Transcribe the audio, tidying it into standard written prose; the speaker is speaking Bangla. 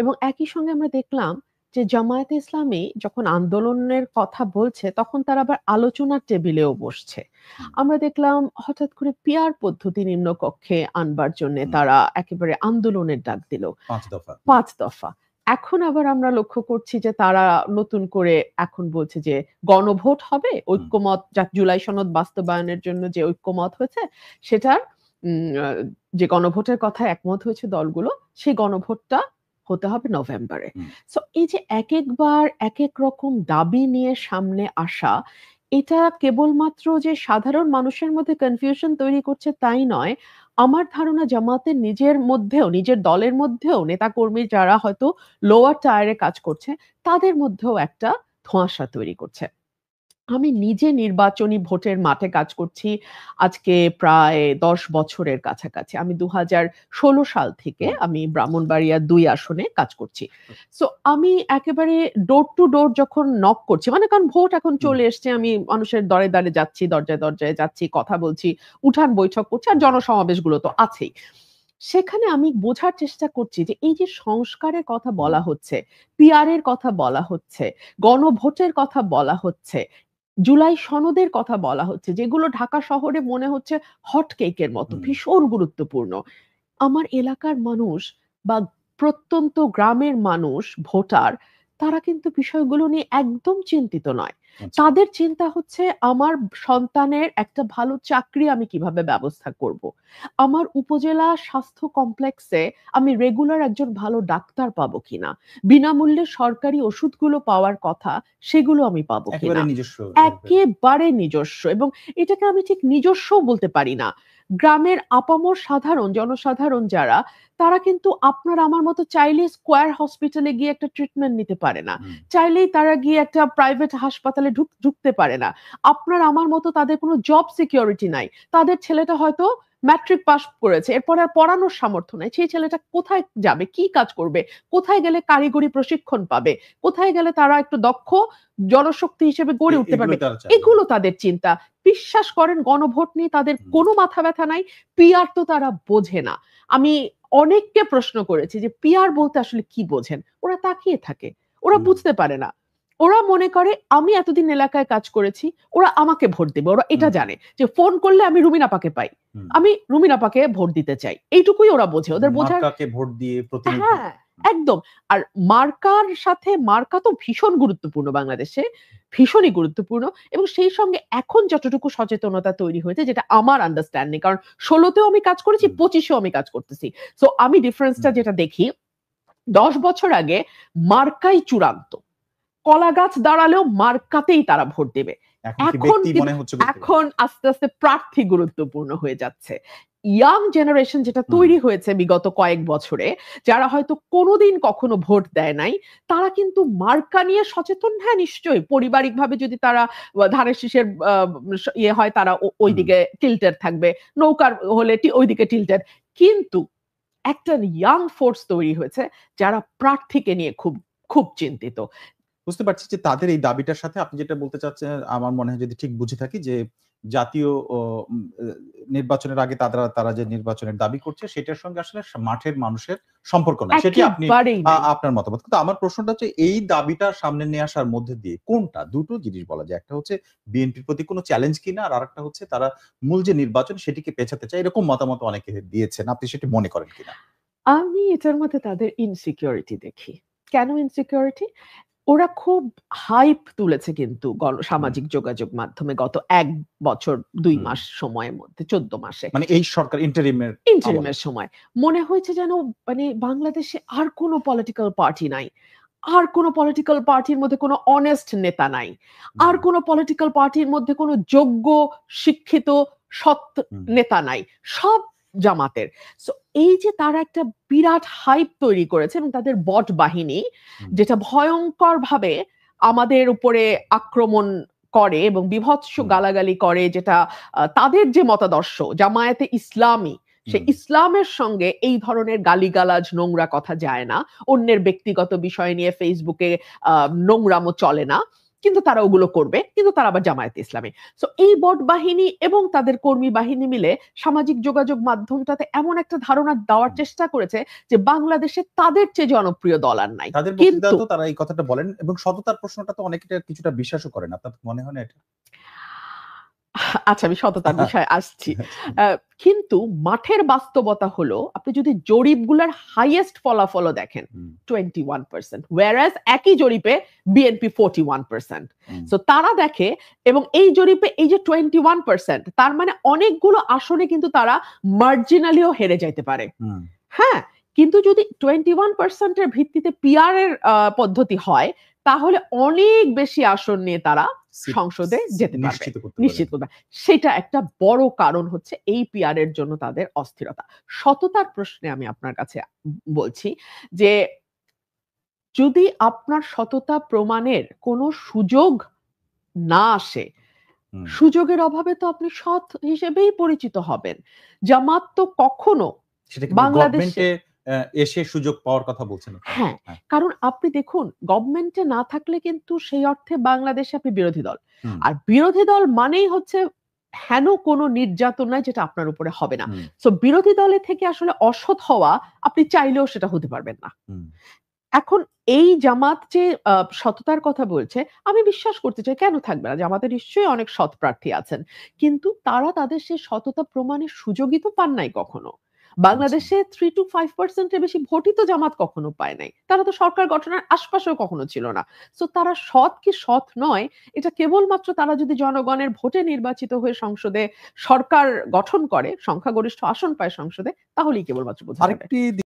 এবং একই সঙ্গে আমরা দেখলাম যে জামায়াতে ইসলামী যখন আন্দোলনের কথা বলছে তখন তারা আবার আলোচনার টেবিলেও বসছে। আমরা দেখলাম হঠাৎ করে পিয়ার পদ্ধতি নিম্নকক্ষে আনবার জন্য তারা একেবারে আন্দোলনের ডাক দিল, 5 দফা। 5 দফা। এখন আবার আমরা লক্ষ্য করছি যে তারা নতুন করে এখন বলছে যে গণভোট হবে, ঐক্যমত জুলাই সনদ বাস্তবায়নের জন্য যে ঐক্যমত হয়েছে সেটার যে গণভোটের কথা একমত হয়েছে দলগুলো, সেই গণভোটটা হতে হবে নভেম্বরে। সো এই যে একবার এক এক রকম দাবি নিয়ে সামনে আসা, এটা কেবলমাত্র যে সাধারণ মানুষের মধ্যে কনফিউশন তৈরি করছে তাই নয়, আমার ধারণা জামাতের নিজের মধ্যেও, নিজের দলের মধ্যেও নেতাকর্মী যারা হয়তো লোয়ার টায়ারে কাজ করছে তাদের মধ্যেও একটা ধোঁয়াশা তৈরি করছে। আমি নিজে নির্বাচনী ভোটের মাঠে কাজ করছি আজকে প্রায় 10 বছরের কাছাকাছি। আমি 2016 সাল থেকে আমি ব্রাহ্মণবাড়িয়া 2 আসনে কাজ করছি। সো আমি একেবারে ডোর টু ডোর যখন নক করছি, মানে কারণ ভোট এখন চলে এসছে, আমি মানুষের দরে দরে যাচ্ছি, দরজায় দরজায় যাচ্ছি, কথা বলছি, উঠান বৈঠক করছি, আর জনসমাবেশগুলো তো আছেই। সেখানে আমি বোঝার চেষ্টা করছি যে এই যে সংস্কারের কথা বলা হচ্ছে, পিআর এর কথা বলা হচ্ছে, গণভোটের কথা বলা হচ্ছে, জুলাই সনদের কথা বলা হচ্ছে, যেগুলো ঢাকা শহরে মনে হচ্ছে হট কেকের মতো ভীষণ গুরুত্বপূর্ণ। আমার এলাকার মানুষ বা প্রত্যন্ত গ্রামের মানুষ, ভোটার, তারা কিন্তু বিষয়গুলো নিয়ে একদম চিন্তিত নয়। তাদের চিন্তা হচ্ছে আমার সন্তানের একটা ভালো চাকরি আমি কিভাবে ব্যবস্থা করব। আমার উপজেলা স্বাস্থ্য কমপ্লেক্সে আমি রেগুলার একজন ভালো ডাক্তার পাবো কিনা, বিনামূল্যে সরকারি ওষুধগুলো পাওয়ার কথা সেগুলো আমি পাবো কিনা। একেবারে নিজস্ব, এবং এটাকে আমি ঠিক নিজস্ব বলতে পারি না। গ্রামের আপামর সাধারণ জনসাধারণ যারা, তারা কিন্তু আপনার আমার মতো চাইলে স্কয়ার হসপিটালে গিয়ে একটা ট্রিটমেন্ট নিতে পারে না, চাইলেই তারা গিয়ে একটা প্রাইভেট হাসপাতালে ঢুকতে পারে না। আপনার আমার মতো তাদের কোনো জব সিকিউরিটি নাই। তাদের ছেলেটা হয়তো ম্যাট্রিক পাস করেছে, এরপর আর পড়ানোর সামর্থ্য নাই, সেই ছেলেটা কোথায় যাবে, কি কাজ করবে, কোথায় গেলে কারিগরি প্রশিক্ষণ পাবে, কোথায় গেলে তারা একটু দক্ষ জনশক্তি হিসেবে গড়ে উঠতে পারবে, এগুলো তাদের চিন্তা। বিশ্বাস করেন গণভোট নিয়ে তাদের কোনো মাথা ব্যথা নাই, পিআর তো তারা বোঝে না। আমি অনেককে প্রশ্ন করেছি যে পিআর বলতে আসলে কি বোঝেন, ওরা তাকিয়ে থাকে, ওরা বুঝতে পারে না। ওরা মনে করে আমি এতদিন এলাকায় কাজ করেছি, ওরা আমাকে ভোট দেবে, ওরা এটা জানে যে ফোন করলে আমি রুমিন আপাকে পাই, আমি রুমিন আপাকে ভোট দিতে চাই, এইটুকুই ওরা বোঝে। ওদের বোঝার ভোট দিয়ে প্রতিনিধি, হ্যাঁ একদম। আর মার্কার সাথে, মার্কা তো ভীষণ গুরুত্বপূর্ণ বাংলাদেশে, ভীষণই গুরুত্বপূর্ণ, এবং সেই সঙ্গে এখন যতটুকু সচেতনতা তৈরি হয়েছে, যেটা আমার আন্ডারস্ট্যান্ডিং, কারণ 16তেও আমি কাজ করেছি, 25এও আমি কাজ করতেছি, সো আমি ডিফারেন্সটা যেটা দেখি, 10 বছর আগে মার্কাই চূড়ান্ত, কলা গাছ দাঁড়ালেও মার্কাতেই তারা ভোট দেবে। এখন আস্তে আস্তে প্রার্থী গুরুত্বপূর্ণ হয়ে যাচ্ছে। ইয়াং জেনারেশন যেটা তৈরি হয়েছে বিগত কয়েক বছরে, যারা হয়তো কোনোদিন কখনো ভোট দেয় নাই, তারা কিন্তু মার্কা নিয়ে সচেতন। হ্যাঁ নিশ্চয়ই, পারিবারিক ভাবে যদি তারা ধানের শীষের ইয়ে হয়, তারা ওইদিকে টিল্টেড থাকবে, নৌকার হলে ওইদিকে টিল্টেড, কিন্তু একটা ইয়াং ফোর্স তৈরি হয়েছে যারা প্রার্থীকে নিয়ে খুব খুব চিন্তিত। বুঝতে পারছি যে তাদের এই দাবিটার সাথে আপনি যেটা বলতে চাচ্ছেন, আমার মনে হয় যদি ঠিক বুঝে থাকি, যে জাতীয় নির্বাচনের আগে তারা যে নির্বাচনের দাবি করছে সেটার সঙ্গে আসলে মাঠের মানুষের সম্পর্ক নাই, সেটি আপনি আপনার মতামত। কিন্তু আমার প্রশ্নটা হচ্ছে এই দাবিটা সামনে নিয়ে আসার মধ্যে দিয়ে কোনটা, দুটো জিনিস বলা যায়, একটা হচ্ছে বিএনপির প্রতি কোনো চ্যালেঞ্জ কিনা, আর আরেকটা হচ্ছে তারা মূল যে নির্বাচন সেটিকে পেছাতে চায়, এরকম মতামত অনেকে দিয়েছেন, আপনি সেটি মনে করেন কিনা? আমি এটার মধ্যে তাদের ইনসিকিউরিটি দেখি। কেন ইনসিকিউরিটি? ওরা খুব হাইপ তুলেছে কিন্তু সামাজিক যোগাযোগ মাধ্যমে গত 1 বছর 2 মাস সময়ের মধ্যে, 14 মাসে, মানে এই সরকার ইন্টারিমের সময় মনে হয়েছে যেন মানে বাংলাদেশে আর কোনো পলিটিক্যাল পার্টি নাই, আর কোনো পলিটিক্যাল পার্টির মধ্যে কোনো অনেস্ট নেতা নাই, আর কোনো পলিটিক্যাল পার্টির মধ্যে কোনো যোগ্য শিক্ষিত সৎ নেতা নাই, সব জামাতের। সো এই যে তারা একটা বিরাট হাইপ তৈরি করেছে, এবং তাদের বট বাহিনী যেটা ভয়ঙ্কর ভাবে আমাদের উপরে আক্রমণ করে এবং বিভৎস গালাগালি করে, যেটা তাদের যে মতাদর্শ জামায়াতে ইসলামী, সে ইসলামের সঙ্গে এই ধরনের গালিগালাজ নোংরা কথা যায় না, অন্যের ব্যক্তিগত বিষয় নিয়ে ফেসবুকে নোংরামো চলে না, কিন্তু তারা ওগুলো করবে, কিন্তু তারা আবার জামায়াতে ইসলামী। সো এই বট বাহিনী এবং তাদের কর্মী বাহিনী মিলে সামাজিক যোগাযোগ মাধ্যমটাতে এমন একটা ধারণা দেওয়ার চেষ্টা করেছে যে বাংলাদেশে তাদের চেয়ে জনপ্রিয় দল আর নাই। তাদের বক্তৃতায় তো তারা এই কথাটা বলেন, এবং সততার প্রশ্নটা তো অনেকে কিছুটা বিশ্বাসও করেন। আপনার মনে হয় না এটা? আচ্ছা, আমি সততার বিষয়ে আসছি। কিন্তু মাঠের বাস্তবতা হলো, আপনি যদি জরিপগুলোর হাইয়েস্ট ফলাফলও দেখেন 21%, whereas একই জরিপে বিএনপি 41%। সো তারা দেখে, এবং এই জরিপে এই যে 21%, তার মানে অনেকগুলো আসনে কিন্তু তারা মার্জিনালিও হেরে যাইতে পারে। হ্যাঁ, কিন্তু যদি 21% এর ভিত্তিতে পিআর এর পদ্ধতি হয়, তাহলে অনেক বেশি আসন নিয়ে তারা সংসদে যেতে পারবে, নিশ্চিত করবে। সেটা একটা বড় কারণ হচ্ছে এই পিআর এর জন্য তাদের অস্থিরতা। সততার প্রশ্নে আমি আপনার কাছে বলছি যে যদি আপনার সততা প্রমাণের কোনো সুযোগ না আসে, সুযোগের অভাবে তো আপনি সৎ হিসেবেই পরিচিত হবেন। জামাত তো কখনো বাংলাদেশে এসে সুযোগ পাওয়ার কথা বলছেন। হ্যাঁ, কারণ আপনি দেখুন, গভর্নমেন্টে না থাকলে কিন্তু সেই অর্থে বাংলাদেশে আপনি বিরোধী দল, আর বিরোধী দল মানেই হচ্ছে হেন কোনো নির্যাতন নাই যেটা আপনার উপরে হবে না। সো বিরোধী দলে থেকে আসলে অসৎ হওয়া আপনি চাইলেও সেটা হতে পারবেন না। এখন এই জামাত যে সততার কথা বলছে, আমি বিশ্বাস করতে চাই, কেন থাকবে না? জামাতে নিশ্চয়ই অনেক সৎ প্রার্থী আছেন, কিন্তু তারা তাদের সেই সততা প্রমাণের সুযোগই তো পান নাই কখনো। বাংলাদেশে 3 to 5% এর বেশি ভোটই তো জামাত কখনো পায় নাই। তারা তো সরকার গঠনের আশপাশেও কখনো ছিল না। সো তারা সৎ কি সৎ নয়, এটা কেবলমাত্র তারা যদি জনগণের ভোটে নির্বাচিত হয়ে সংসদে সরকার গঠন করে, সংখ্যাগরিষ্ঠ আসন পায় সংসদে, তাহলেই কেবলমাত্র বোঝা যাবে।